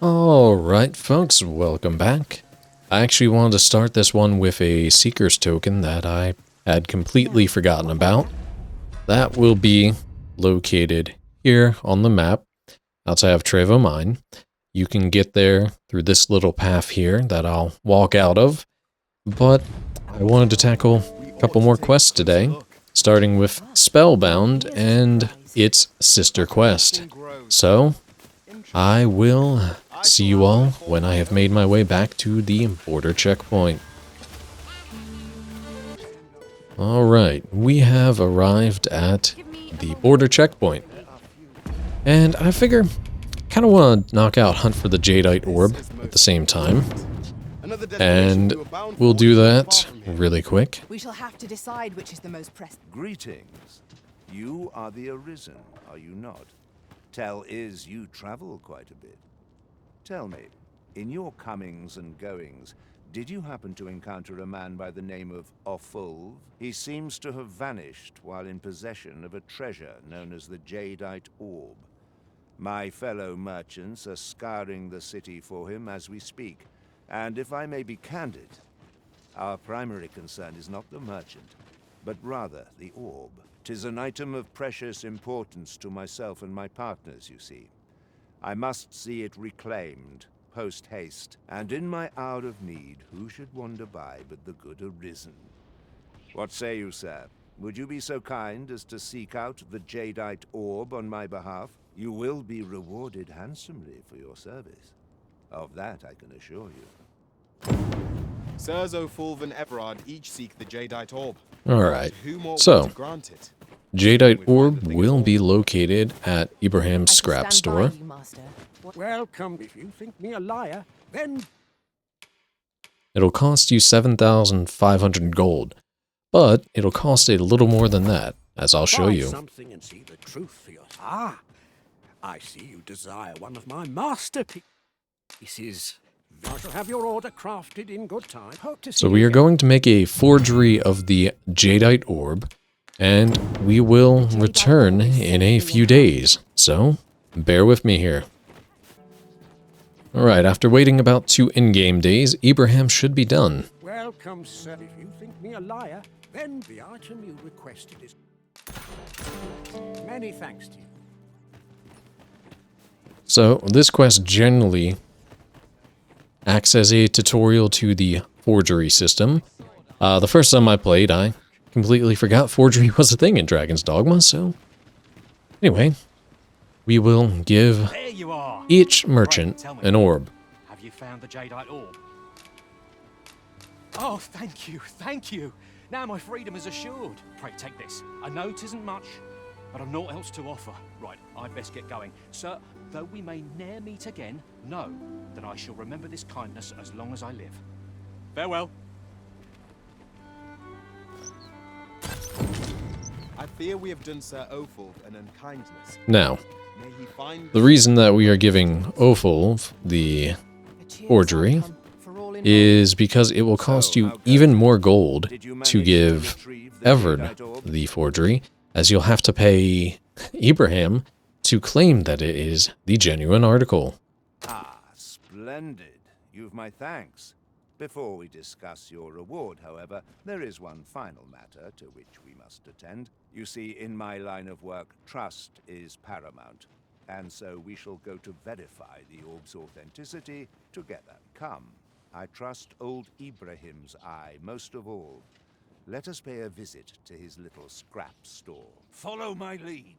Alright folks, welcome back. I actually wanted to start this one with a Seeker's token that I had completely forgotten about. That will be located here on the map, outside of Trevo Mine. You can get there through this little path here that I'll walk out of, but I wanted to tackle a couple more quests today, starting with Spellbound and its sister quest. So, I will see you all when I have made my way back to the border checkpoint. Alright, we have arrived at the border checkpoint. And I figure, kind of want to knock out Hunt for the Jadeite Orb at the same time. And we'll do that really quick. We shall have to decide which is the most pressing. Greetings. You are the Arisen, are you not? Tell is you travel quite a bit. Tell me, in your comings and goings, did you happen to encounter a man by the name of Waterfall? He seems to have vanished while in possession of a treasure known as the Jadeite Orb. My fellow merchants are scouring the city for him as we speak, and if I may be candid, our primary concern is not the merchant, but rather the orb. 'Tis an item of precious importance to myself and my partners, you see. I must see it reclaimed, post-haste, and in my hour of need, who should wander by but the good Arisen? What say you, sir? Would you be so kind as to seek out the Jadeite Orb on my behalf? You will be rewarded handsomely for your service. Of that I can assure you. Sirs O'Fulv and Everard each seek the Jadeite Orb. Alright, Who more so, will grant it? Jadeite Orb will be located at Ibrahim's scrap store. Welcome. If you think me a liar, then It'll cost you 7,500 gold, but it'll cost a little more than that, as I'll show buy you. something and see the truth for your. Ah, I see you desire one of my masterpieces. I shall have your order crafted in good time. Hope to see So we you are going to make a forgery of the Jadeite Orb, and we will return in a few days, so bear with me here. Alright, after waiting about 2 in-game days, Ibrahim should be done. Welcome, sir. If you think me a liar, then the item you requested is. Many thanks to you. So, this quest generally acts as a tutorial to the forgery system. The first time I played, I completely forgot forgery was a thing in Dragon's Dogma, so anyway, we will give There you are. each merchant Tell me, an orb. have you found the Jadeite Orb? Oh, thank you, thank you. Now my freedom is assured. Pray take this. I know it isn't much, but I've naught else to offer. Right, I'd best get going. Sir, though we may ne'er meet again, know that I shall remember this kindness as long as I live. Farewell. I fear we have done Sir O'Fulv an unkindness. Now, May he find the reason that we are giving Ofulv the forgery is because it will cost you even more gold to give Everard the forgery, as you'll have to pay Ibrahim to claim that it is the genuine article. Ah, splendid. You've my thanks. Before we discuss your reward, however, there is one final matter to which we must attend. You see, in my line of work, trust is paramount, and so we shall go to verify the orb's authenticity together. Come, I trust old Ibrahim's eye most of all. Let us pay a visit to his little scrap store. Follow my lead.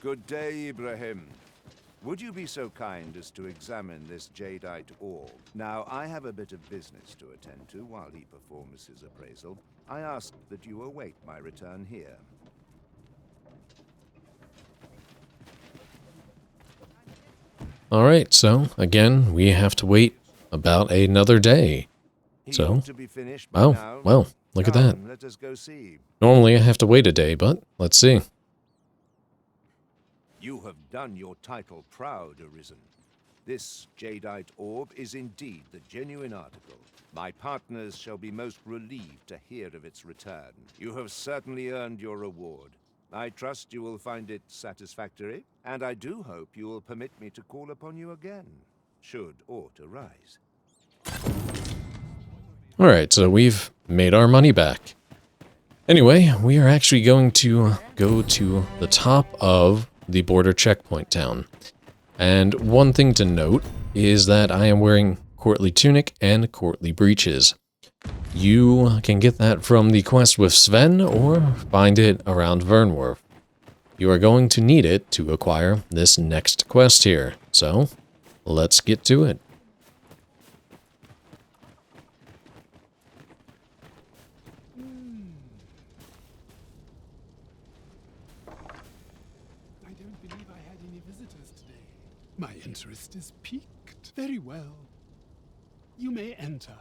Good day, Ibrahim. Would you be so kind as to examine this Jadeite Orb? Now, I have a bit of business to attend to while he performs his appraisal. I ask that you await my return here. Alright, so, again, we have to wait about another day. He So, ought to be finished by oh, now. well, look at that. Come, let us go see. Normally I have to wait a day, but let's see. You have done your title proud, Arisen. This Jadeite Orb is indeed the genuine article. My partners shall be most relieved to hear of its return. You have certainly earned your reward. I trust you will find it satisfactory, and I do hope you will permit me to call upon you again, should aught arise. Alright, so we've made our money back. Anyway, we are actually going to go to the top of the border checkpoint town. And one thing to note is that I am wearing courtly tunic and courtly breeches. You can get that from the quest with Sven or find it around Vernworth. You are going to need it to acquire this next quest here. So, let's get to it. I don't believe I had any visitors today. My interest is piqued. Very well. You may enter.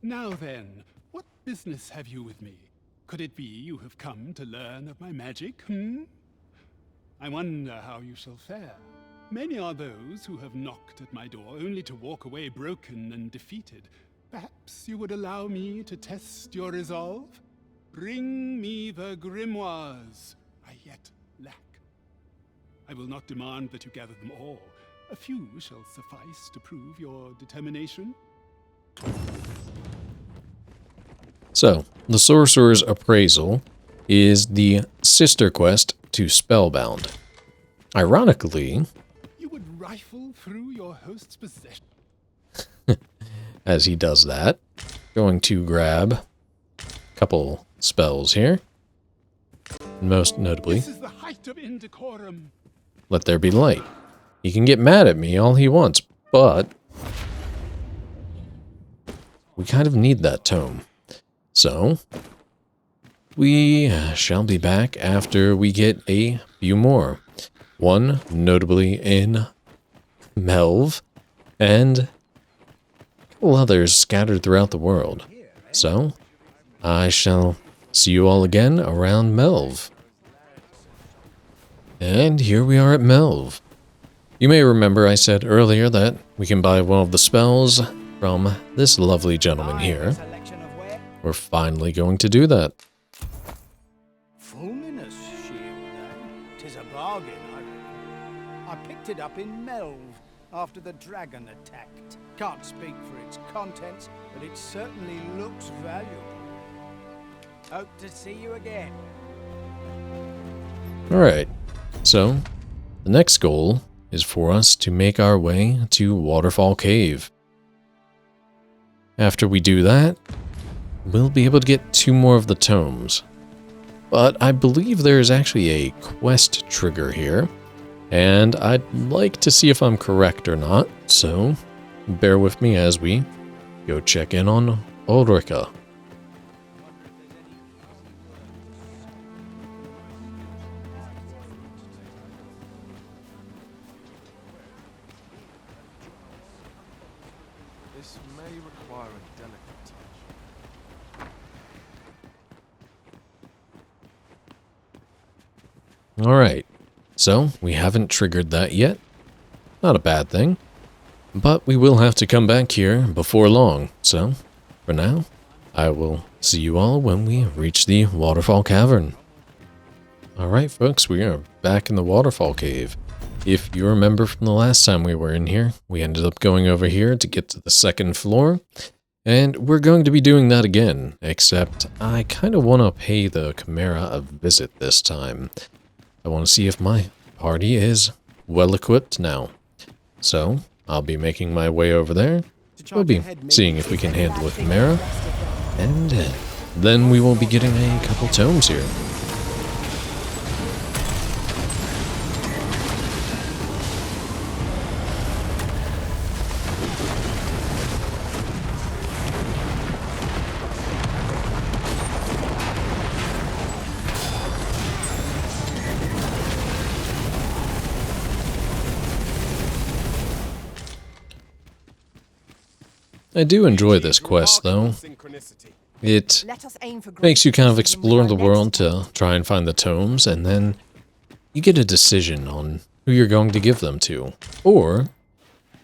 Now then, what business have you with me? Could it be you have come to learn of my magic, I wonder how you shall fare. Many are those who have knocked at my door only to walk away broken and defeated. Perhaps you would allow me to test your resolve? Bring me the grimoires I yet lack. I will not demand that you gather them all. A few shall suffice to prove your determination. So, the Sorcerer's Appraisal is the sister quest to Spellbound. Ironically, You would rifle through your host's possessions. as he does that, going to grab a couple spells here. Most notably, This is the height of indecorum. Let There Be Light. He can get mad at me all he wants, but we kind of need that tome. So, we shall be back after we get a few more. One, notably in Melv, and a couple others scattered throughout the world. So, I shall see you all again around Melv. And here we are at Melv. You may remember I said earlier that we can buy one of the spells from this lovely gentleman here. We're finally going to do that. Fulminous shield, eh? 'Tis a bargain, I picked it up in Melv after the dragon attacked. Can't speak for its contents, but it certainly looks valuable. Hope to see you again. Alright, so the next goal is for us to make our way to Waterfall Cave. After we do that, we'll be able to get 2 more of the tomes. But I believe there's actually a quest trigger here, and I'd like to see if I'm correct or not, so bear with me as we go check in on Ulrika. This may require a delicate touch. Alright, so we haven't triggered that yet. Not a bad thing. But we will have to come back here before long, so for now, I will see you all when we reach the Waterfall Cavern. Alright folks, we are back in the Waterfall Cave. If you remember from the last time we were in here, we ended up going over here to get to the 2nd floor. And we're going to be doing that again, except I kind of want to pay the Chimera a visit this time. I want to see if my party is well equipped now. So, I'll be making my way over there. We'll be seeing if we can handle a Chimera. And then we will be getting a couple tomes here. I do enjoy this quest, though. It Let us aim for makes you kind of greatness explore with the our world next to try and find the tomes, and then you get a decision on who you're going to give them to. Or,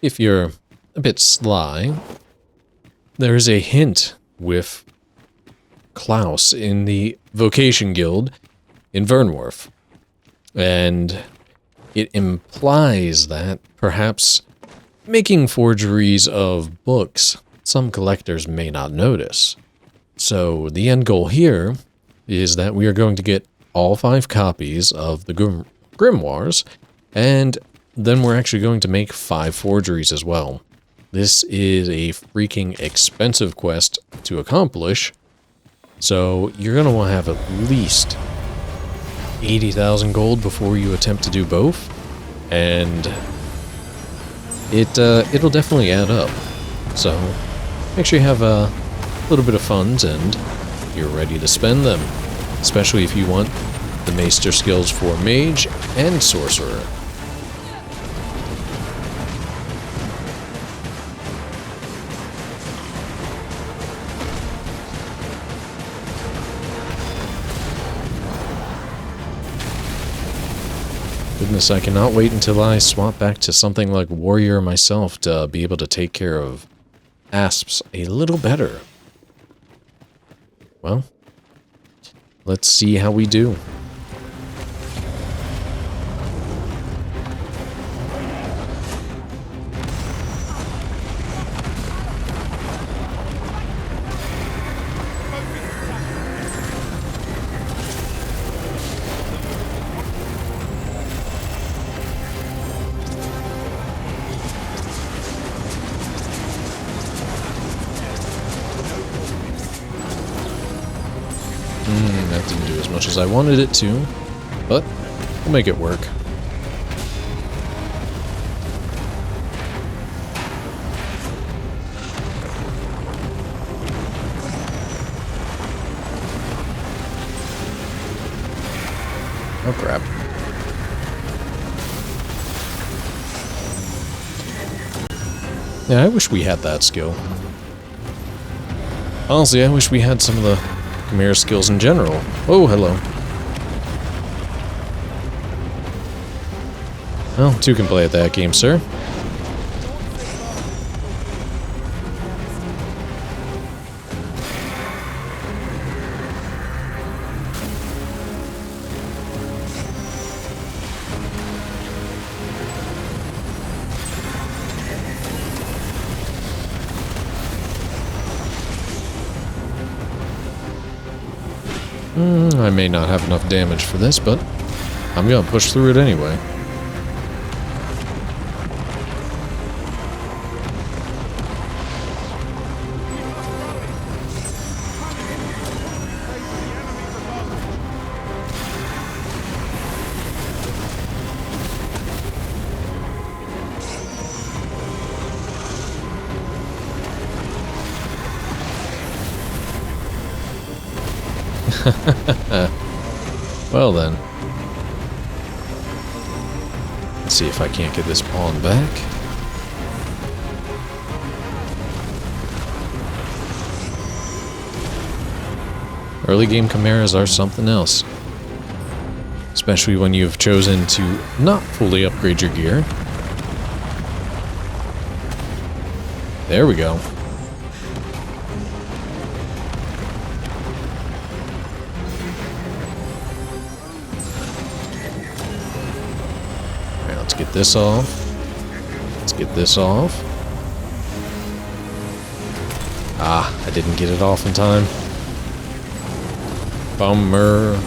if you're a bit sly, there's a hint with Klaus in the Vocation Guild in Vernworth. And it implies that perhaps making forgeries of books some collectors may not notice. So the end goal here is that we are going to get all 5 copies of the grimoires, and then we're actually going to make 5 forgeries as well. This is a freaking expensive quest to accomplish, so you're going to want to have at least 80,000 gold before you attempt to do both, and it'll definitely add up. So make sure you have a little bit of funds and you're ready to spend them, especially if you want the Maister skills for Mage and Sorcerer. Goodness, I cannot wait until I swap back to something like Warrior myself to be able to take care of asps a little better. Well, let's see how we do. That didn't do as much as I wanted it to, but we'll make it work. Oh crap. Yeah, I wish we had that skill. Honestly, I wish we had some of the Chimera skills in general. Oh, hello. Well, 2 can play at that game, sir. I may not have enough damage for this, but I'm gonna push through it anyway. Well then. Let's see if I can't get this pawn back. Early game chimeras are something else. Especially when you've chosen to not fully upgrade your gear. There we go. Let's get this off. Let's get this off. Ah, I didn't get it off in time. Bummer.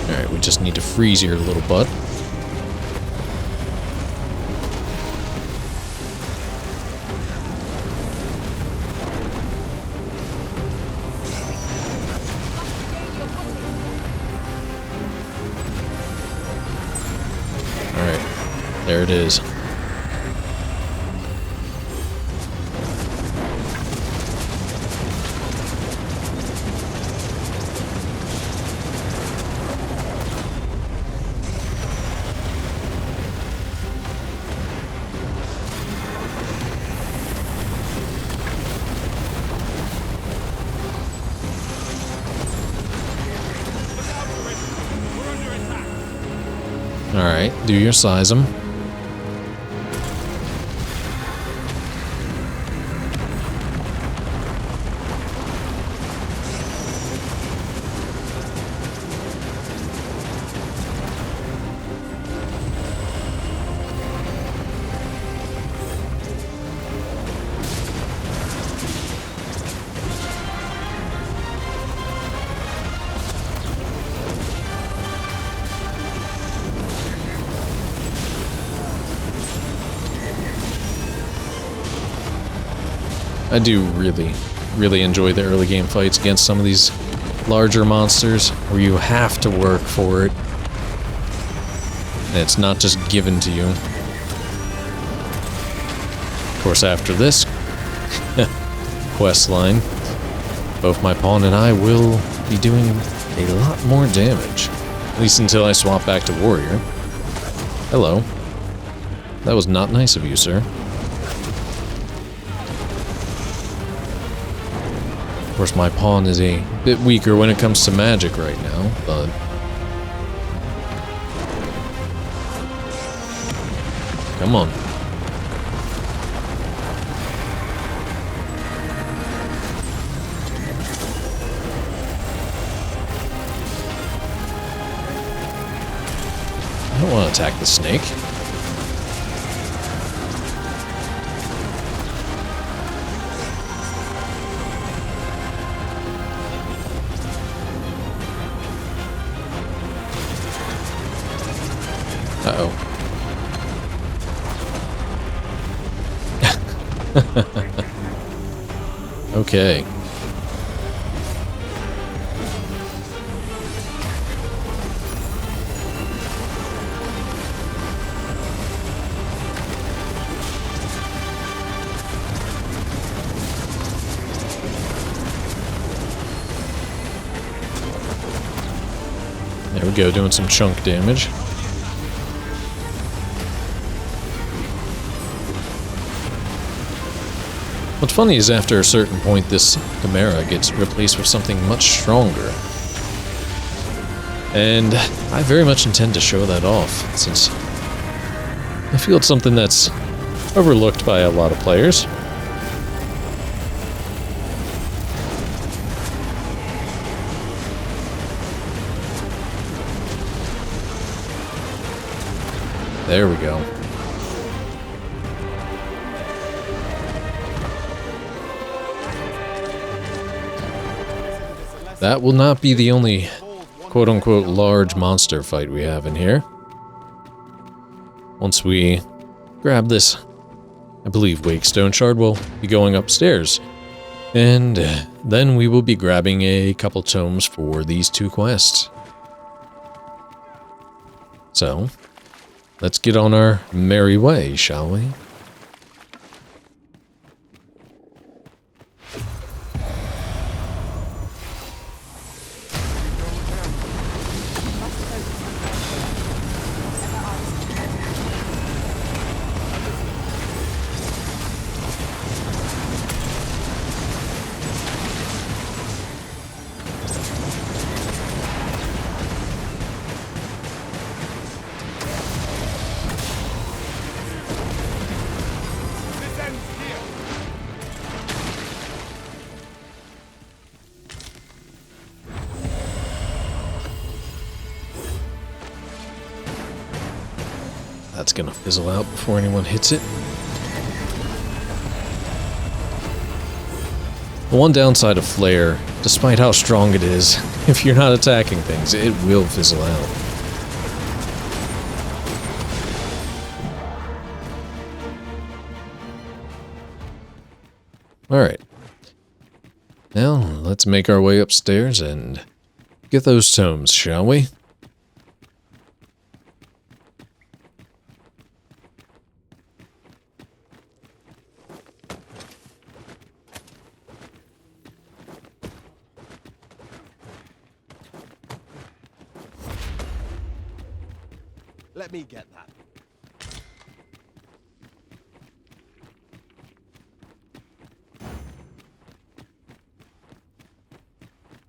Alright, we just need to freeze your little butt. There it is. Alright, do your size 'em. I do really enjoy the early game fights against some of these larger monsters where you have to work for it. And it's not just given to you. Of course, after this quest line, both my pawn and I will be doing a lot more damage. At least until I swap back to warrior. Hello. That was not nice of you, sir. Of course, my pawn is a bit weaker when it comes to magic right now, but... Come on. I don't want to attack the snake. Uh-oh. Okay. There we go, doing some chunk damage. What's funny is after a certain point, this Chimera gets replaced with something much stronger. And I very much intend to show that off, since I feel it's something that's overlooked by a lot of players. There we go. That will not be the only quote-unquote large monster fight we have in here. Once we grab this, I believe Wakestone Shard will be going upstairs. And then we will be grabbing a couple tomes for these two quests. So, let's get on our merry way, shall we? That's gonna fizzle out before anyone hits it. The one downside of Flare, despite how strong it is, if you're not attacking things, it will fizzle out. Alright. Now, let's make our way upstairs and get those tomes, shall we? Let me get that.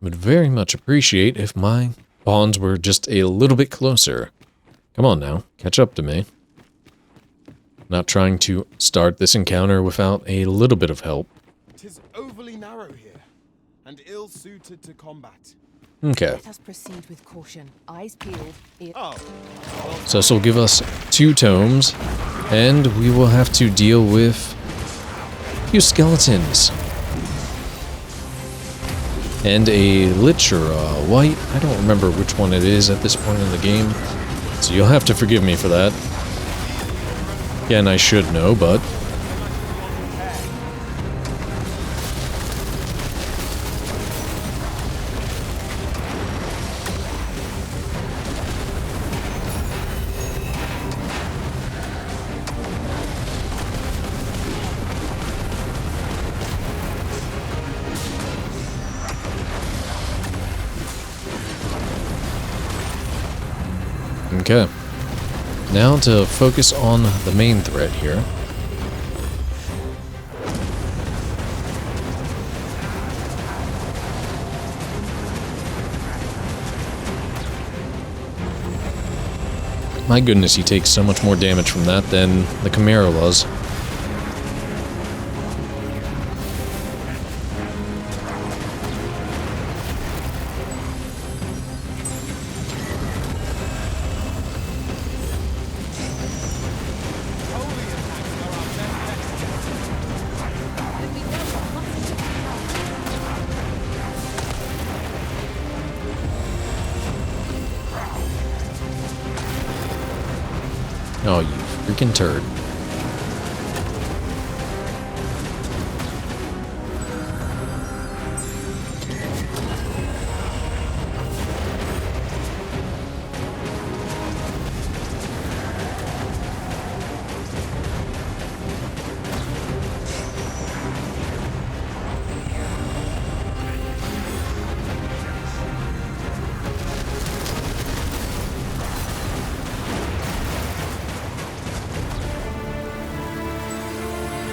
Would very much appreciate if my pawns were just a little bit closer. Come on now, catch up to me. Not trying to start this encounter without a little bit of help. 'Tis overly narrow here, and ill-suited to combat. Okay, Let us proceed with caution. Eyes peeled. Oh, so this will give us 2 tomes, and we will have to deal with a few skeletons. And a lich or a white. I don't remember which one it is at this point in the game, so you'll have to forgive me for that. Again, I should know, but... Okay. Now to focus on the main threat here. My goodness, he takes so much more damage from that than the Chimera was. Oh, you freaking turd.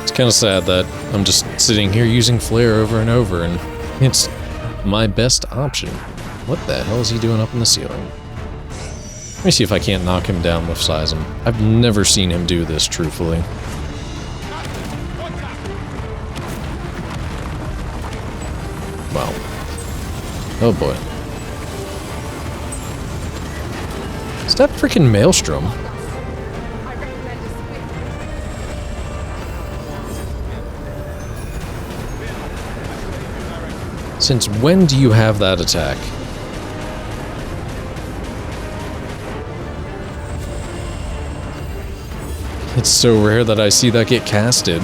It's kind of sad that I'm just sitting here using flare over and over, and it's my best option. What the hell is he doing up in the ceiling? Let me see if I can't knock him down with Seism. I've never seen him do this, truthfully. Wow. Oh boy. Is that freaking Maelstrom? Since when do you have that attack? It's so rare that I see that get casted.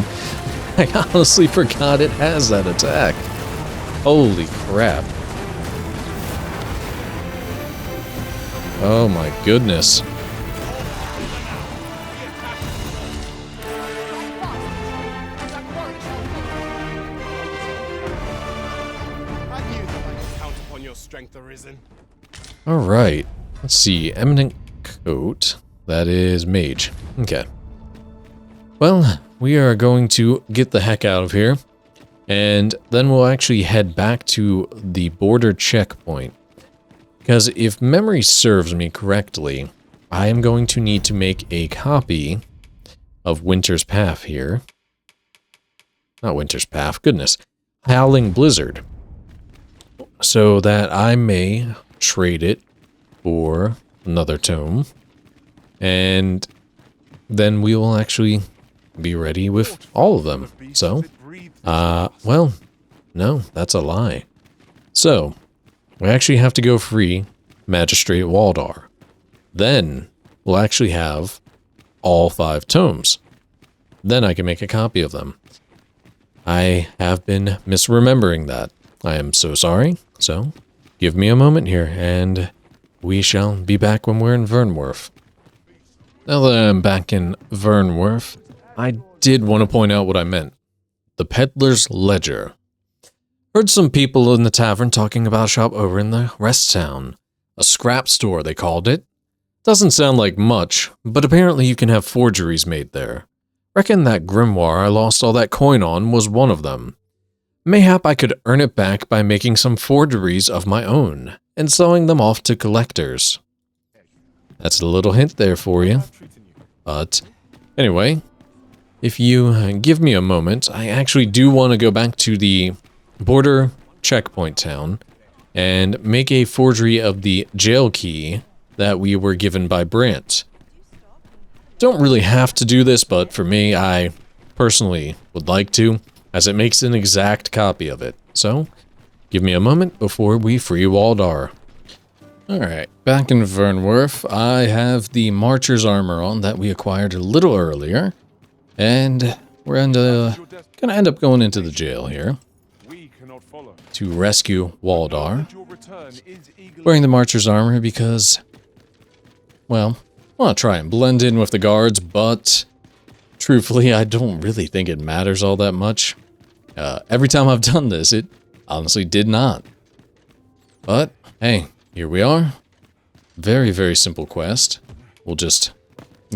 I honestly forgot it has that attack. Holy crap. Oh my goodness. Alright, let's see, Eminent Coat, that is Mage. Okay. Well, we are going to get the heck out of here, and then we'll actually head back to the border checkpoint. Because if memory serves me correctly, I am going to need to make a copy of Winter's Path here. Not Winter's Path, goodness. Howling Blizzard. So that I may trade it for another tome, and then we will actually be ready with all of them. So, well, no, that's a lie. So, we actually have to go free Magistrate Waldar. Then, we'll actually have all 5 tomes. Then I can make a copy of them. I have been misremembering that. I am so sorry. So, give me a moment here, and we shall be back when we're in Vernworth. Now that I'm back in Vernworth, I did want to point out what I meant. The Peddler's Ledger. Heard some people in the tavern talking about a shop over in the rest town. A scrap store, they called it. Doesn't sound like much, but apparently you can have forgeries made there. Reckon that grimoire I lost all that coin on was one of them. Mayhap I could earn it back by making some forgeries of my own, and selling them off to collectors. That's a little hint there for you. But, anyway, if you give me a moment, I actually do want to go back to the border checkpoint town and make a forgery of the jail key that we were given by Brant. Don't really have to do this, but for me, I personally would like to, as it makes an exact copy of it. So, give me a moment before we free Waldar. Alright, back in Vernworth, I have the Marcher's armor on that we acquired a little earlier, and we're gonna end up going into the jail here to rescue Waldar. Wearing the Marcher's armor because, well, I want to try and blend in with the guards, but truthfully, I don't really think it matters all that much. Every time I've done this, it honestly did not. But, hey, here we are. Very, very simple quest. We'll just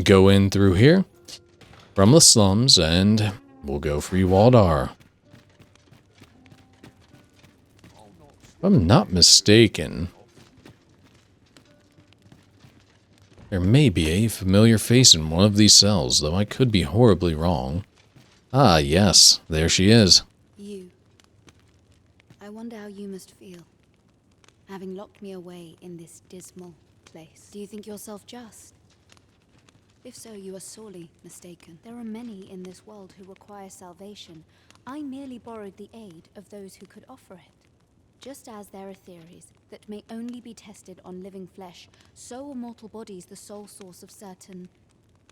go in through here from the slums, and we'll go free Waldar. If I'm not mistaken, there may be a familiar face in one of these cells, though I could be horribly wrong. Ah, yes, there she is. You. I wonder how you must feel, having locked me away in this dismal place. Do you think yourself just? If so, you are sorely mistaken. There are many in this world who require salvation. I merely borrowed the aid of those who could offer it. Just as there are theories that may only be tested on living flesh, so are mortal bodies the sole source of certain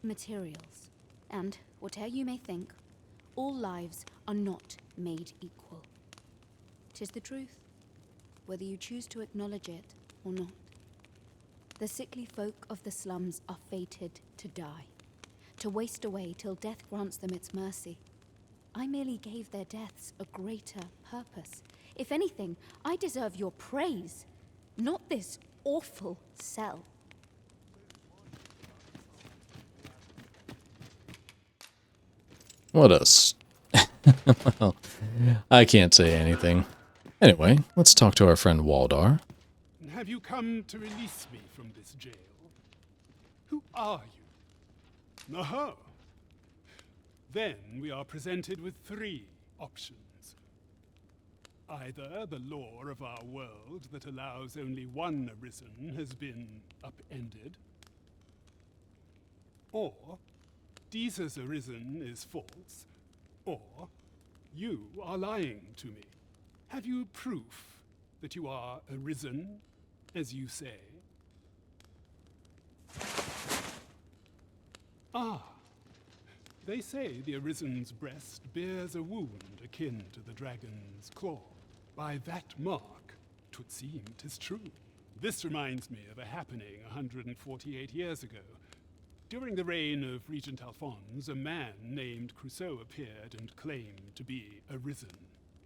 materials. And, whatever you may think, all lives are not made equal. 'Tis the truth, whether you choose to acknowledge it or not. The sickly folk of the slums are fated to die, to waste away till death grants them its mercy. I merely gave their deaths a greater purpose. If anything, I deserve your praise, not this awful cell. What a well, I can't say anything. Anyway, let's talk to our friend Waldar. Have you come to release me from this jail? Who are you? Aha! Then we are presented with three options. Either the law of our world that allows only one arisen has been upended, or Deeza's arisen is false, or you are lying to me. Have you proof that you are arisen, as you say? Ah, they say the Arisen's breast bears a wound akin to the dragon's claw. By that mark, 'twould seem 'tis true. This reminds me of a happening 148 years ago. During the reign of Regent Alphonse, a man named Crusoe appeared and claimed to be arisen.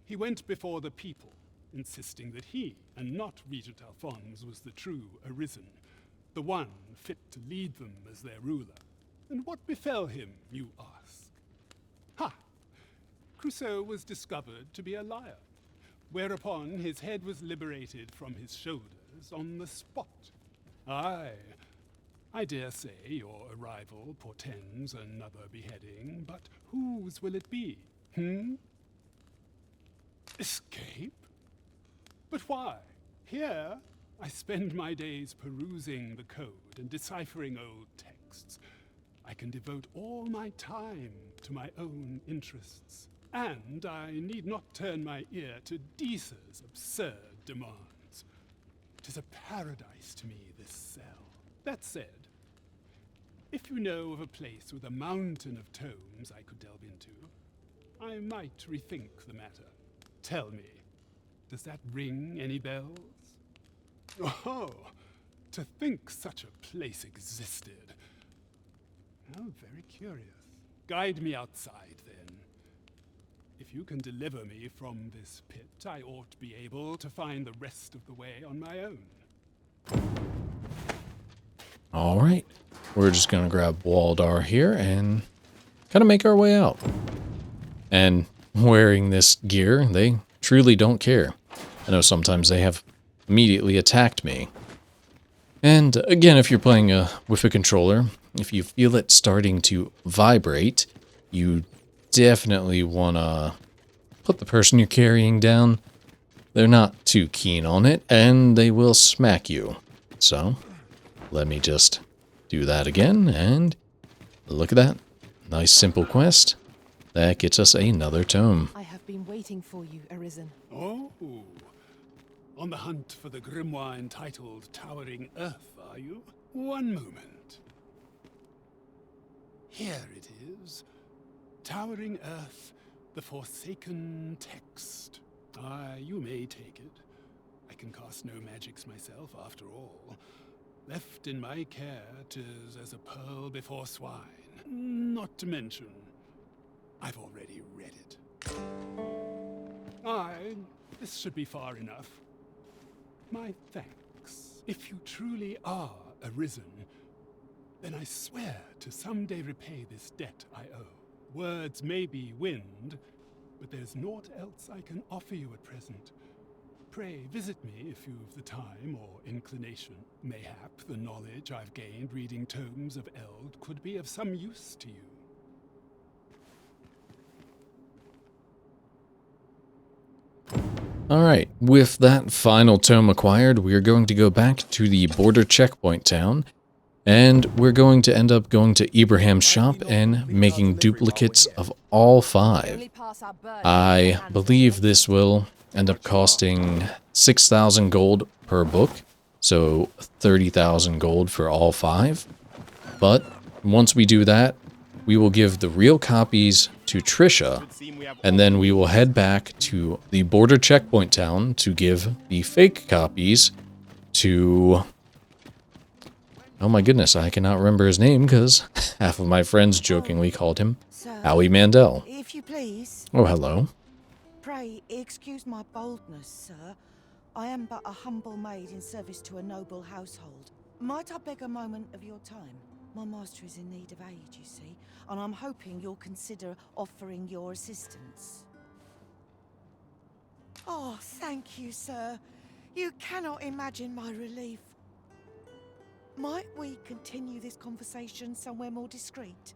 He went before the people, insisting that he, and not Regent Alphonse, was the true arisen, the one fit to lead them as their ruler. And what befell him, you ask? Ha! Crusoe was discovered to be a liar, whereupon his head was liberated from his shoulders on the spot. Aye, I dare say your arrival portends another beheading, but whose will it be? Escape? But why? Here, I spend my days perusing the code and deciphering old texts. I can devote all my time to my own interests, and I need not turn my ear to Deeza's absurd demands. 'Tis a paradise to me, this cell. That said, if you know of a place with a mountain of tomes I could delve into, I might rethink the matter. Tell me, does that ring any bells? Oh, to think such a place existed. How very curious. Guide me outside, then. If you can deliver me from this pit, I ought to be able to find the rest of the way on my own. Alright, we're just gonna grab Waldar here and kind of make our way out. And wearing this gear, they truly don't care. I know sometimes they have immediately attacked me. And again, if you're playing with a controller, if you feel it starting to vibrate, you definitely want to put the person you're carrying down. They're not too keen on it, and they will smack you. So, let me just do that again, and look at that. Nice simple quest. That gets us another tome. I have been waiting for you, Arisen. Oh, on the hunt for the grimoire entitled Towering Earth, are you? One moment. Here it is. Towering Earth, the Forsaken Text. You may take it. I can cast no magics myself, after all. Left in my care, 'tis as a pearl before swine. Not to mention, I've already read it. This should be far enough. My thanks. If you truly are Arisen, then I swear to someday repay this debt I owe. Words may be wind, but there's naught else I can offer you at present. Pray visit me if you've the time or inclination. Mayhap the knowledge I've gained reading tomes of Eld could be of some use to you. Alright, with that final tome acquired, we are going to go back to the border checkpoint town, and we're going to end up going to Ibrahim's shop and making duplicates of all 5. I believe this will end up costing 6,000 gold per book, so 30,000 gold for all 5. But once we do that, we will give the real copies to Trisha, and then we will head back to the border checkpoint town to give the fake copies to... Oh my goodness, I cannot remember his name because half of my friends jokingly called him Howie Mandel. If you please. Oh, hello. Pray excuse my boldness, sir. I am but a humble maid in service to a noble household. Might I beg a moment of your time? My master is in need of aid, you see, and I'm hoping you'll consider offering your assistance. Oh, thank you, sir. You cannot imagine my relief. Might we continue this conversation somewhere more discreet?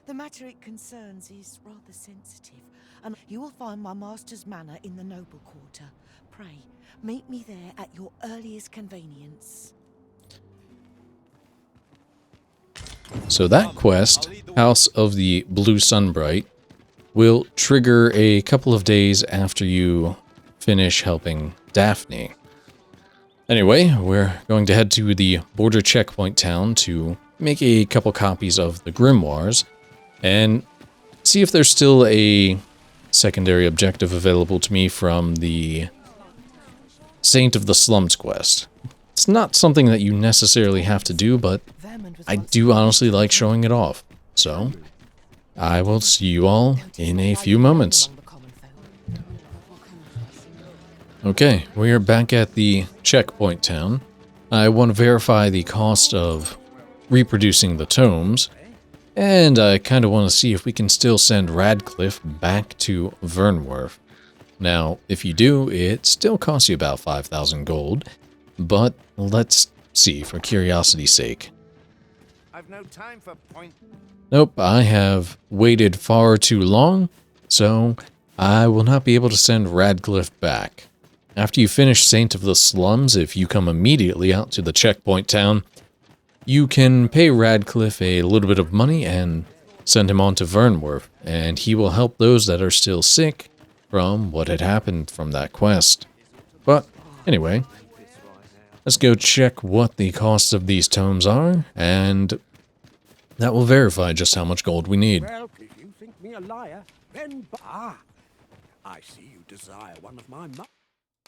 The matter it concerns is rather sensitive, and you will find my master's manor in the noble quarter. Pray, meet me there at your earliest convenience. So that quest, House of the Blue Sunbright, will trigger a couple of days after you finish helping Daphne. Anyway, we're going to head to the border checkpoint town to make a couple copies of the grimoires and see if there's still a secondary objective available to me from the Saint of the Slums quest. It's not something that you necessarily have to do, but I do honestly like showing it off. So, I will see you all in a few moments. Okay, we are back at the checkpoint town. I want to verify the cost of reproducing the tomes, and I kind of want to see if we can still send Radcliffe back to Vernworth. Now, if you do, it still costs you about 5,000 gold, but let's see for curiosity's sake. I've no time for point. Nope, I have waited far too long, so I will not be able to send Radcliffe back. After you finish Saint of the Slums, if you come immediately out to the checkpoint town, you can pay Radcliffe a little bit of money and send him on to Vernworth, and he will help those that are still sick from what had happened from that quest. But anyway, let's go check what the costs of these tomes are, and that will verify just how much gold we need. Well, if you think me a liar, then... I see you desire one of my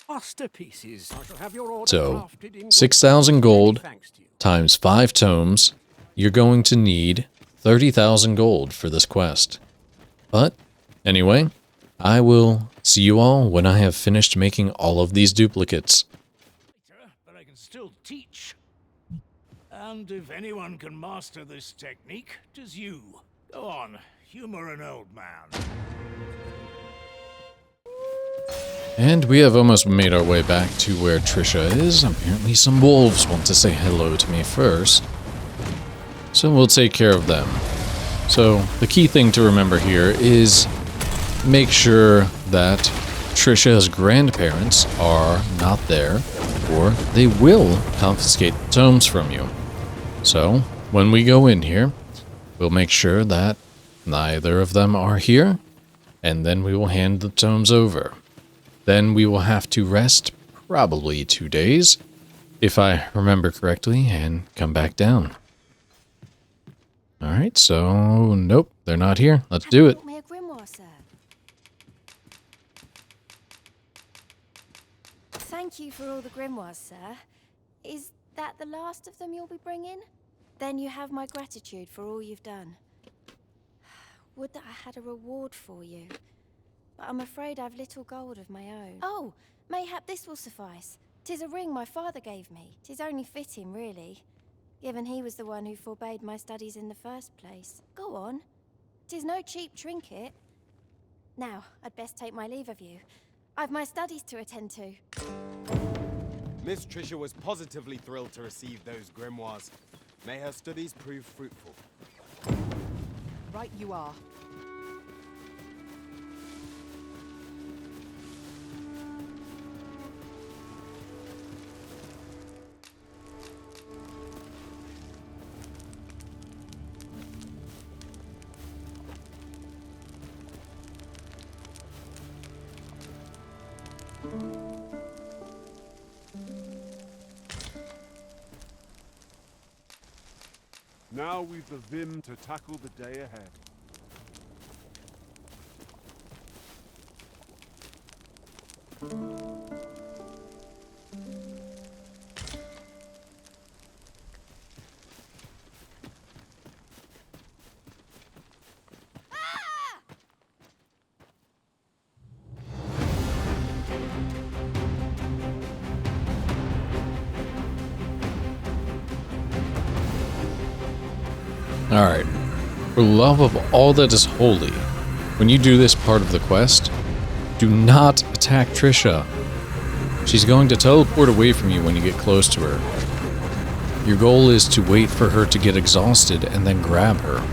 masterpieces. I shall have your order drafted in 6,000 gold thanks to you. times 5 tomes, you're going to need 30,000 gold for this quest. But anyway, I will see you all when I have finished making all of these duplicates. But I can still teach. And if anyone can master this technique, 'tis you. Go on, humor an old man. And we have almost made our way back to where Trisha is. Apparently some wolves want to say hello to me first. So we'll take care of them. So the key thing to remember here is make sure that Trisha's grandparents are not there, or they will confiscate the tomes from you. So when we go in here, we'll make sure that neither of them are here, and then we will hand the tomes over. Then we will have to rest probably 2 days, if I remember correctly, and come back down. Alright, so nope, they're not here. Let's do it. Me a grimoire, sir. Thank you for all the grimoires, sir. Is that the last of them you'll be bringing? Then you have my gratitude for all you've done. Would that I had a reward for you. But I'm afraid I've little gold of my own. Oh, mayhap this will suffice. 'Tis a ring my father gave me. 'Tis only fitting, really, given he was the one who forbade my studies in the first place. Go on. 'Tis no cheap trinket. Now, I'd best take my leave of you. I've my studies to attend to. Miss Trisha was positively thrilled to receive those grimoires. May her studies prove fruitful. Right you are. Now we've the vim to tackle the day ahead. Alright. For love of all that is holy, when you do this part of the quest, do not attack Trisha. She's going to teleport away from you when you get close to her. Your goal is to wait for her to get exhausted and then grab her.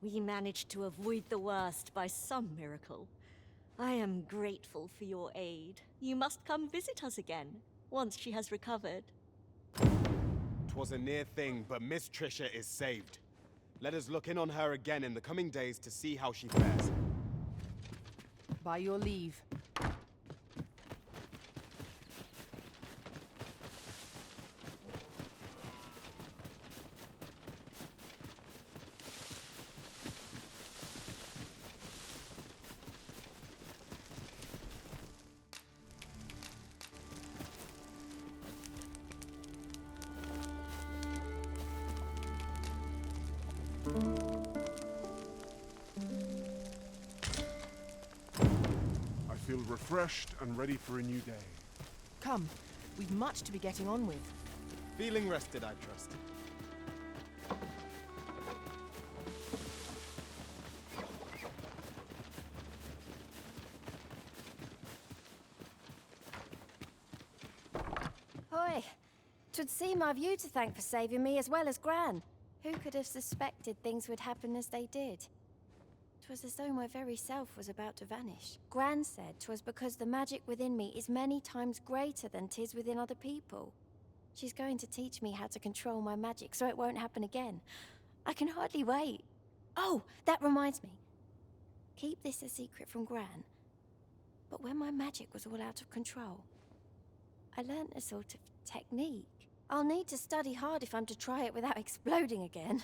We managed to avoid the worst by some miracle. I am grateful for your aid. You must come visit us again, once she has recovered. 'Twas a near thing, but Miss Trisha is saved. Let us look in on her again in the coming days to see how she fares. By your leave. I feel refreshed and ready for a new day. Come, we've much to be getting on with. Feeling rested, I trust. Hoy! 'Twould seem I've you to thank for saving me as well as Gran. Who could have suspected things would happen as they did? 'Twas as though my very self was about to vanish. Gran said 'twas because the magic within me is many times greater than 'tis within other people. She's going to teach me how to control my magic so it won't happen again. I can hardly wait. Oh, that reminds me. Keep this a secret from Gran. But when my magic was all out of control, I learned a sort of technique. I'll need to study hard if I'm to try it without exploding again.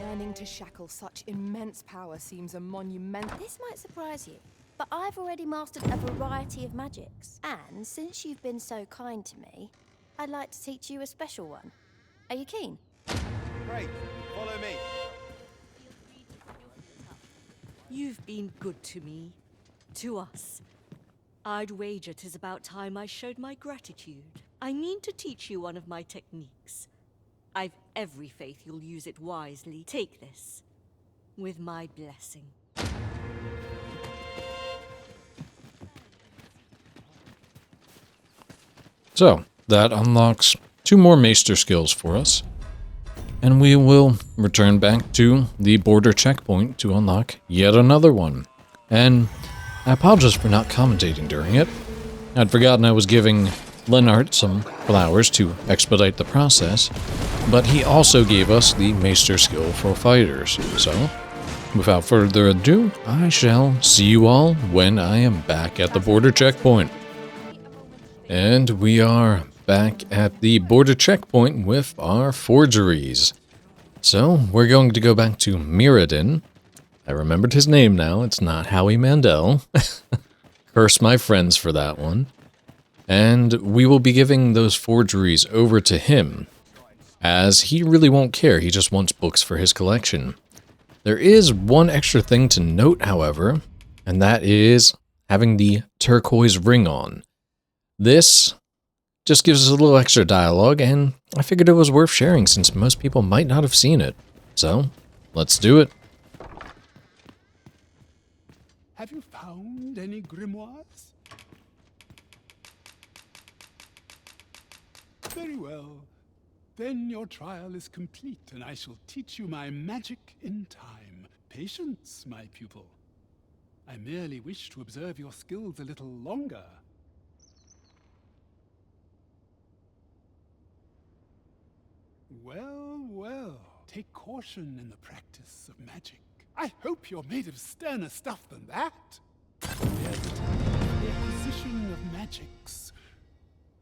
Learning to shackle such immense power seems a monumental... This might surprise you, but I've already mastered a variety of magics. And since you've been so kind to me, I'd like to teach you a special one. Are you keen? Great. Follow me. You've been good to me. To us. I'd wager 'tis about time I showed my gratitude. I mean to teach you one of my techniques. I've every faith you'll use it wisely. Take this. With my blessing. So, that unlocks 2 more Maister skills for us. And we will return back to the border checkpoint to unlock yet another one. And I apologize for not commentating during it. I'd forgotten I was giving Lennart some flowers to expedite the process, but he also gave us the Maister skill for fighters. So, without further ado, I shall see you all when I am back at the border checkpoint. And we are back at the border checkpoint with our forgeries. So, we're going to go back to Mirrodin. I remembered his name now, it's not Howie Mandel. Curse my friends for that one. And we will be giving those forgeries over to him, as he really won't care, he just wants books for his collection. There is one extra thing to note, however, and that is having the turquoise ring on. This just gives us a little extra dialogue, and I figured it was worth sharing since most people might not have seen it. So, let's do it. Have you found any grimoires? Very well. Then your trial is complete, and I shall teach you my magic in time. Patience, my pupil. I merely wish to observe your skills a little longer. Well, well. Take caution in the practice of magic. I hope you're made of sterner stuff than that. There's the time for the acquisition of magics.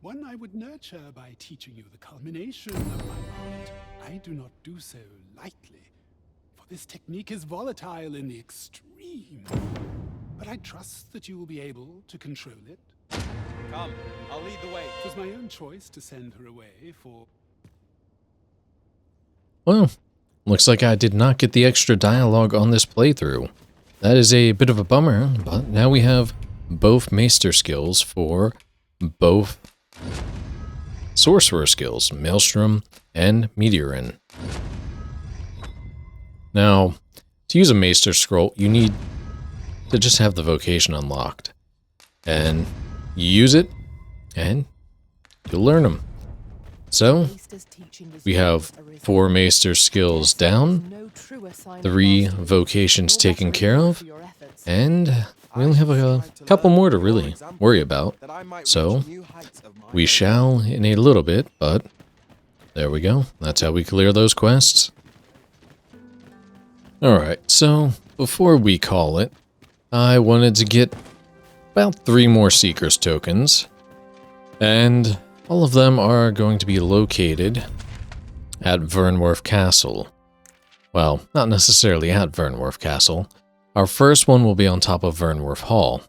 One I would nurture by teaching you the culmination of my art. I do not do so lightly, for this technique is volatile in the extreme. But I trust that you will be able to control it. Come, I'll lead the way. It was my own choice to send her away for... Well, looks like I did not get the extra dialogue on this playthrough. That is a bit of a bummer, but now we have both Maister skills for both Sorcerer skills, Maelstorm and Meteorn. Now, to use a Maister scroll, you need to just have the vocation unlocked. And you use it, and you'll learn them. So, we have 4 Maister skills down, 3 vocations taken care of, and we only have a couple more to really worry about. So, we shall in a little bit, but there we go. That's how we clear those quests. Alright, so before we call it, I wanted to get about 3 more Seeker's tokens, and all of them are going to be located at Vernworth Castle. Well, not necessarily at Vernworth Castle. Our first one will be on top of Vernworth Hall.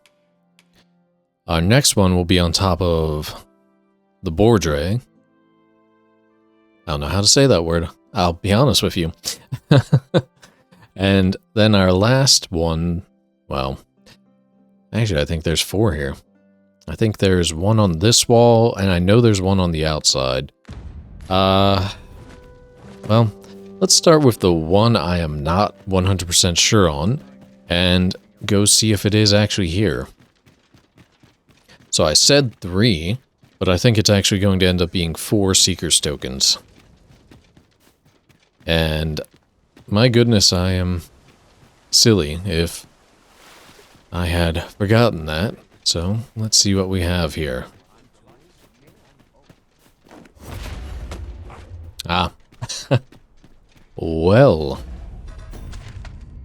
Our next one will be on top of the Bordray. I don't know how to say that word. I'll be honest with you. And then our last one, well, actually I think there's 4 here. I think there's one on this wall, and I know there's one on the outside. Well, let's start with the one I am not 100% sure on, and go see if it is actually here. So I said 3, but I think it's actually going to end up being 4 Seeker's tokens. And my goodness, I am silly if I had forgotten that. So, let's see what we have here. Well,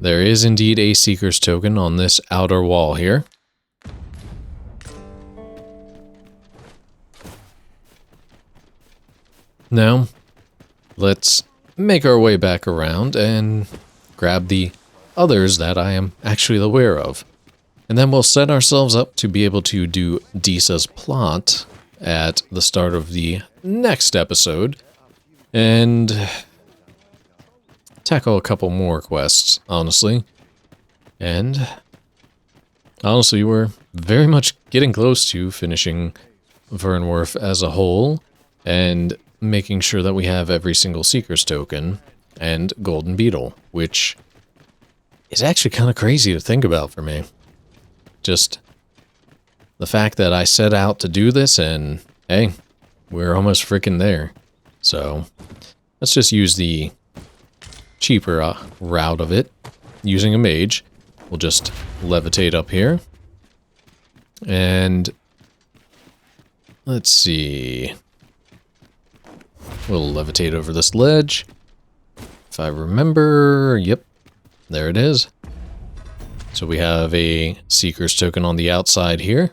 there is indeed a Seeker's Token on this outer wall here. Now, let's make our way back around and grab the others that I am actually aware of. And then we'll set ourselves up to be able to do Disa's plot at the start of the next episode and tackle a couple more quests, honestly. And honestly, we're very much getting close to finishing Vernworth as a whole and making sure that we have every single Seeker's Token and Golden Beetle, which is actually kind of crazy to think about for me. Just the fact that I set out to do this and, hey, we're almost freaking there. So, let's just use the cheaper route of it, using a mage. We'll just levitate up here. And let's see. We'll levitate over this ledge. If I remember, yep, there it is. So we have a Seeker's Token on the outside here.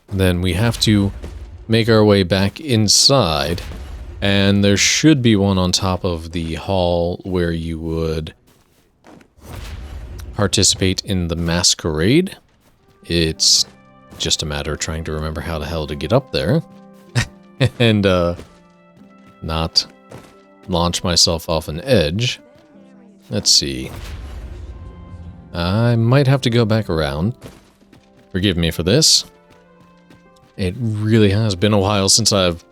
Then we have to make our way back inside, and there should be one on top of the hall where you would participate in the masquerade. It's just a matter of trying to remember how the hell to get up there and not launch myself off an edge. Let's see. I might have to go back around. Forgive me for this. It really has been a while since I've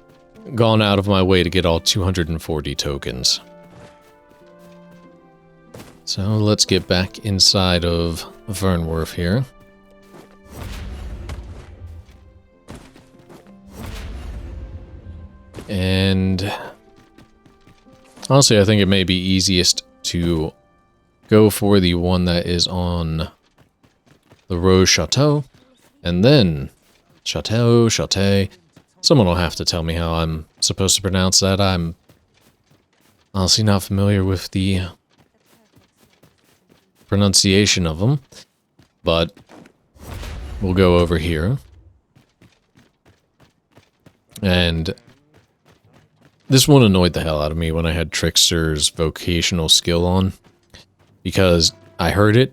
gone out of my way to get all 240 tokens. So let's get back inside of Vernworth here. And honestly, I think it may be easiest to go for the one that is on the Rose Chateau, and then Chateau. Someone will have to tell me how I'm supposed to pronounce that. I'm honestly not familiar with the pronunciation of them, but we'll go over here. And this one annoyed the hell out of me when I had Trickster's vocational skill on, because I heard it,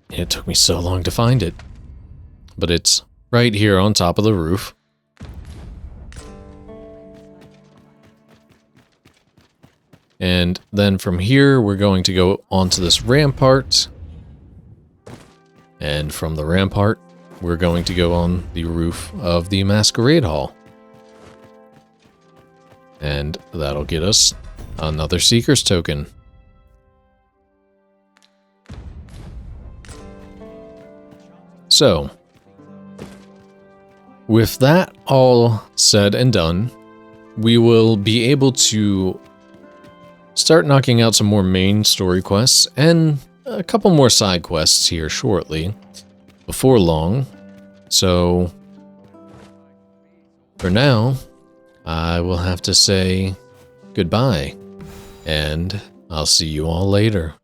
and it took me so long to find it. But it's right here on top of the roof. And then from here, we're going to go onto this rampart. And from the rampart, we're going to go on the roof of the Masquerade Hall. And that'll get us another Seeker's Token. So, with that all said and done, we will be able to start knocking out some more main story quests and a couple more side quests here shortly, before long. So, for now, I will have to say goodbye, and I'll see you all later.